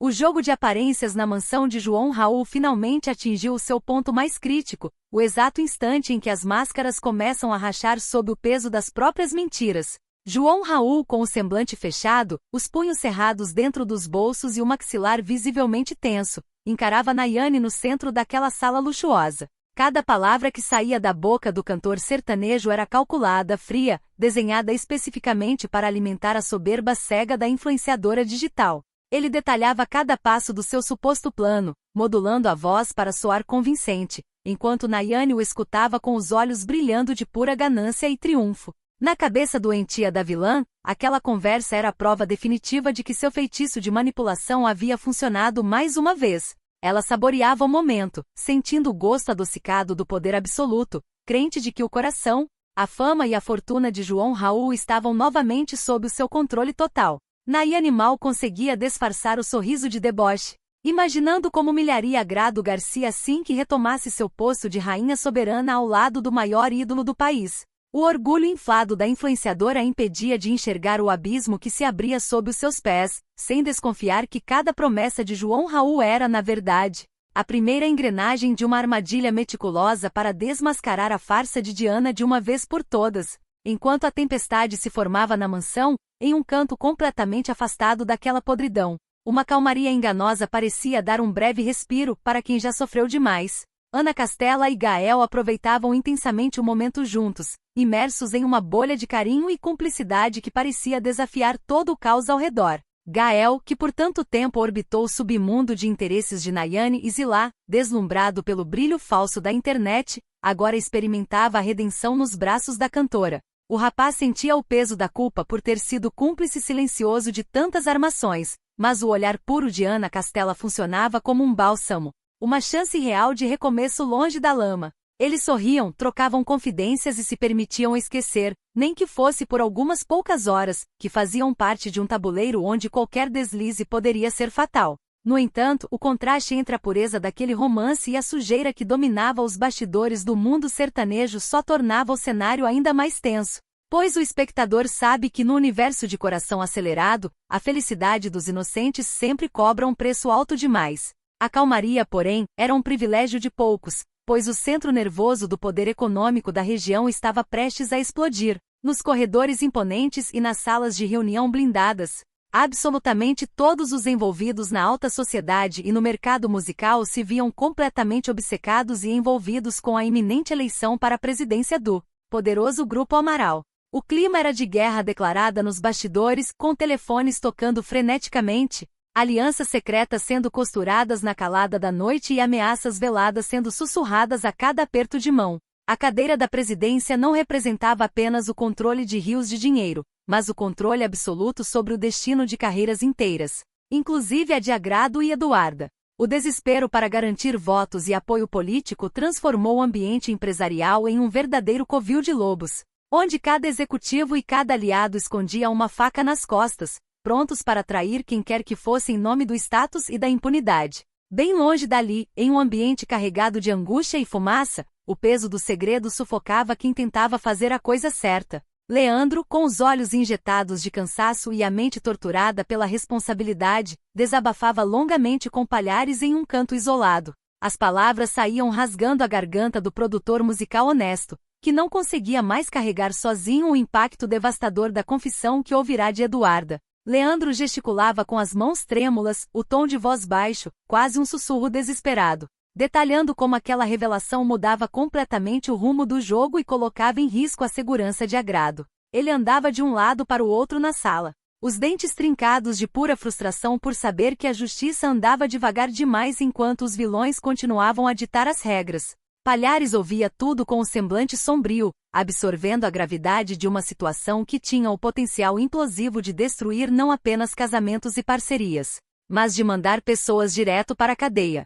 O jogo de aparências na mansão de João Raul finalmente atingiu o seu ponto mais crítico, o exato instante em que as máscaras começam a rachar sob o peso das próprias mentiras. João Raul, com o semblante fechado, os punhos cerrados dentro dos bolsos e o maxilar visivelmente tenso, encarava Nayane no centro daquela sala luxuosa. Cada palavra que saía da boca do cantor sertanejo era calculada, fria, desenhada especificamente para alimentar a soberba cega da influenciadora digital. Ele detalhava cada passo do seu suposto plano, modulando a voz para soar convincente, enquanto Nayane o escutava com os olhos brilhando de pura ganância e triunfo. Na cabeça doentia da vilã, aquela conversa era a prova definitiva de que seu feitiço de manipulação havia funcionado mais uma vez. Ela saboreava o momento, sentindo o gosto adocicado do poder absoluto, crente de que o coração, a fama e a fortuna de João Raul estavam novamente sob o seu controle total. Nayane mal conseguia disfarçar o sorriso de deboche, imaginando como humilharia Agrado Garcia assim que retomasse seu posto de rainha soberana ao lado do maior ídolo do país. O orgulho inflado da influenciadora a impedia de enxergar o abismo que se abria sob os seus pés, sem desconfiar que cada promessa de João Raul era, na verdade, a primeira engrenagem de uma armadilha meticulosa para desmascarar a farsa de Diana de uma vez por todas. Enquanto a tempestade se formava na mansão, em um canto completamente afastado daquela podridão, uma calmaria enganosa parecia dar um breve respiro para quem já sofreu demais. Ana Castela e Gael aproveitavam intensamente o momento juntos, imersos em uma bolha de carinho e cumplicidade que parecia desafiar todo o caos ao redor. Gael, que por tanto tempo orbitou o submundo de interesses de Nayane e Zilá, deslumbrado pelo brilho falso da internet, agora experimentava a redenção nos braços da cantora. O rapaz sentia o peso da culpa por ter sido cúmplice silencioso de tantas armações, mas o olhar puro de Ana Castela funcionava como um bálsamo, uma chance real de recomeço longe da lama. Eles sorriam, trocavam confidências e se permitiam esquecer, nem que fosse por algumas poucas horas, que faziam parte de um tabuleiro onde qualquer deslize poderia ser fatal. No entanto, o contraste entre a pureza daquele romance e a sujeira que dominava os bastidores do mundo sertanejo só tornava o cenário ainda mais tenso, pois o espectador sabe que no universo de coração acelerado, a felicidade dos inocentes sempre cobra um preço alto demais. A calmaria, porém, era um privilégio de poucos, pois o centro nervoso do poder econômico da região estava prestes a explodir, nos corredores imponentes e nas salas de reunião blindadas. Absolutamente todos os envolvidos na alta sociedade e no mercado musical se viam completamente obcecados e envolvidos com a iminente eleição para a presidência do poderoso Grupo Amaral. O clima era de guerra declarada nos bastidores, com telefones tocando freneticamente, alianças secretas sendo costuradas na calada da noite e ameaças veladas sendo sussurradas a cada aperto de mão. A cadeira da presidência não representava apenas o controle de rios de dinheiro, mas o controle absoluto sobre o destino de carreiras inteiras, inclusive a de Agrado e Eduarda. O desespero para garantir votos e apoio político transformou o ambiente empresarial em um verdadeiro covil de lobos, onde cada executivo e cada aliado escondia uma faca nas costas, prontos para trair quem quer que fosse em nome do status e da impunidade. Bem longe dali, em um ambiente carregado de angústia e fumaça, o peso do segredo sufocava quem tentava fazer a coisa certa. Leandro, com os olhos injetados de cansaço e a mente torturada pela responsabilidade, desabafava longamente com Palhares em um canto isolado. As palavras saíam rasgando a garganta do produtor musical honesto, que não conseguia mais carregar sozinho o impacto devastador da confissão que ouvirá de Eduarda. Leandro gesticulava com as mãos trêmulas, o tom de voz baixo, quase um sussurro desesperado, detalhando como aquela revelação mudava completamente o rumo do jogo e colocava em risco a segurança de Agrado. Ele andava de um lado para o outro na sala, os dentes trincados de pura frustração por saber que a justiça andava devagar demais enquanto os vilões continuavam a ditar as regras. Palhares ouvia tudo com um semblante sombrio, absorvendo a gravidade de uma situação que tinha o potencial implosivo de destruir não apenas casamentos e parcerias, mas de mandar pessoas direto para a cadeia.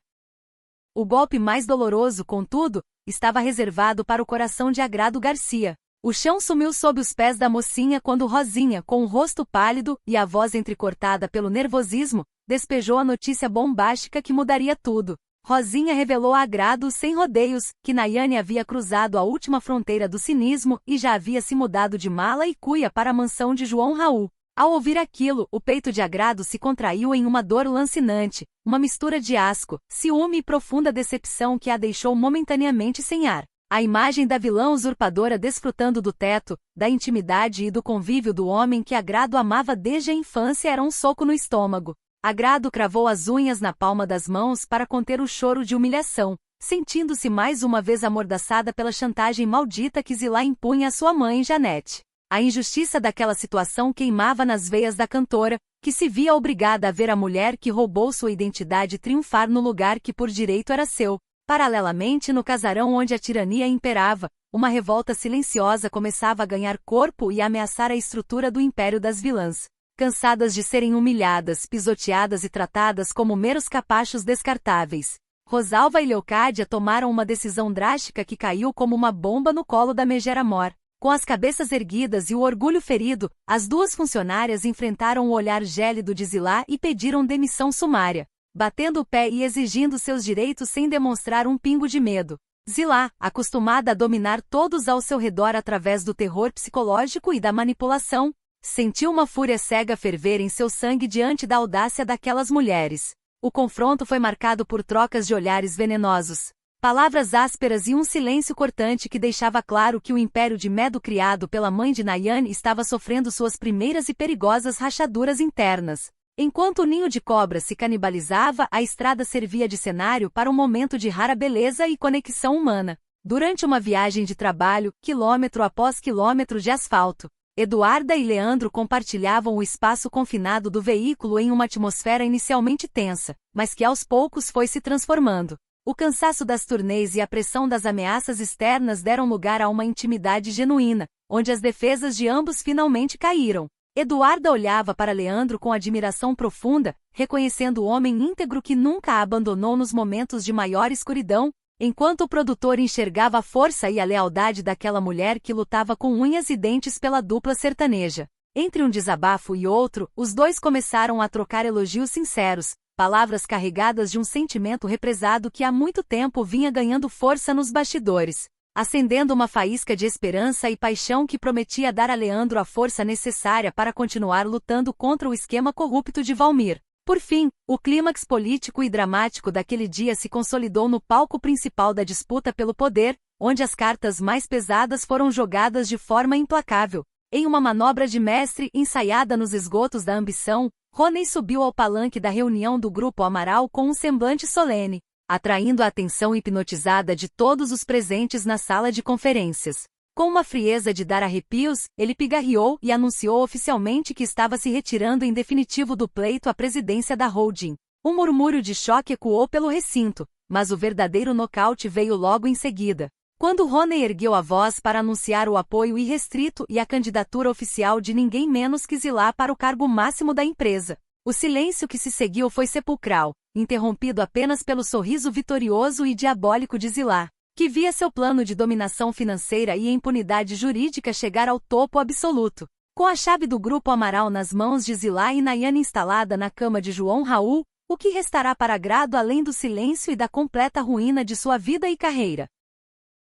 O golpe mais doloroso, contudo, estava reservado para o coração de Agrado Garcia. O chão sumiu sob os pés da mocinha quando Rosinha, com o rosto pálido e a voz entrecortada pelo nervosismo, despejou a notícia bombástica que mudaria tudo. Rosinha revelou a Agrado sem rodeios, que Nayane havia cruzado a última fronteira do cinismo e já havia se mudado de mala e cuia para a mansão de João Raul. Ao ouvir aquilo, o peito de Agrado se contraiu em uma dor lancinante, uma mistura de asco, ciúme e profunda decepção que a deixou momentaneamente sem ar. A imagem da vilã usurpadora desfrutando do teto, da intimidade e do convívio do homem que Agrado amava desde a infância era um soco no estômago. Agrado cravou as unhas na palma das mãos para conter o choro de humilhação, sentindo-se mais uma vez amordaçada pela chantagem maldita que Zilá impunha à sua mãe Janete. A injustiça daquela situação queimava nas veias da cantora, que se via obrigada a ver a mulher que roubou sua identidade triunfar no lugar que por direito era seu. Paralelamente, no casarão onde a tirania imperava, uma revolta silenciosa começava a ganhar corpo e a ameaçar a estrutura do império das vilãs. Cansadas de serem humilhadas, pisoteadas e tratadas como meros capachos descartáveis, Rosalva e Leocádia tomaram uma decisão drástica que caiu como uma bomba no colo da megera Mor. Com as cabeças erguidas e o orgulho ferido, as duas funcionárias enfrentaram o olhar gélido de Zilá e pediram demissão sumária, batendo o pé e exigindo seus direitos sem demonstrar um pingo de medo. Zilá, acostumada a dominar todos ao seu redor através do terror psicológico e da manipulação, sentiu uma fúria cega ferver em seu sangue diante da audácia daquelas mulheres. O confronto foi marcado por trocas de olhares venenosos, palavras ásperas e um silêncio cortante que deixava claro que o império de Medo criado pela mãe de Nayane estava sofrendo suas primeiras e perigosas rachaduras internas. Enquanto o ninho de cobra se canibalizava, a estrada servia de cenário para um momento de rara beleza e conexão humana. Durante uma viagem de trabalho, quilômetro após quilômetro de asfalto, Eduarda e Leandro compartilhavam o espaço confinado do veículo em uma atmosfera inicialmente tensa, mas que aos poucos foi se transformando. O cansaço das turnês e a pressão das ameaças externas deram lugar a uma intimidade genuína, onde as defesas de ambos finalmente caíram. Eduarda olhava para Leandro com admiração profunda, reconhecendo o homem íntegro que nunca a abandonou nos momentos de maior escuridão, enquanto o produtor enxergava a força e a lealdade daquela mulher que lutava com unhas e dentes pela dupla sertaneja. Entre um desabafo e outro, os dois começaram a trocar elogios sinceros, palavras carregadas de um sentimento represado que há muito tempo vinha ganhando força nos bastidores, acendendo uma faísca de esperança e paixão que prometia dar a Leandro a força necessária para continuar lutando contra o esquema corrupto de Valmir. Por fim, o clímax político e dramático daquele dia se consolidou no palco principal da disputa pelo poder, onde as cartas mais pesadas foram jogadas de forma implacável. Em uma manobra de mestre ensaiada nos esgotos da ambição, Rony subiu ao palanque da reunião do Grupo Amaral com um semblante solene, atraindo a atenção hipnotizada de todos os presentes na sala de conferências. Com uma frieza de dar arrepios, ele pigarreou e anunciou oficialmente que estava se retirando em definitivo do pleito à presidência da holding. Um murmúrio de choque ecoou pelo recinto, mas o verdadeiro nocaute veio logo em seguida. Quando Rony ergueu a voz para anunciar o apoio irrestrito e a candidatura oficial de ninguém menos que Zilá para o cargo máximo da empresa, o silêncio que se seguiu foi sepulcral, interrompido apenas pelo sorriso vitorioso e diabólico de Zilá, que via seu plano de dominação financeira e impunidade jurídica chegar ao topo absoluto. Com a chave do Grupo Amaral nas mãos de Zilá e Nayane instalada na cama de João Raul, o que restará para Agrado além do silêncio e da completa ruína de sua vida e carreira?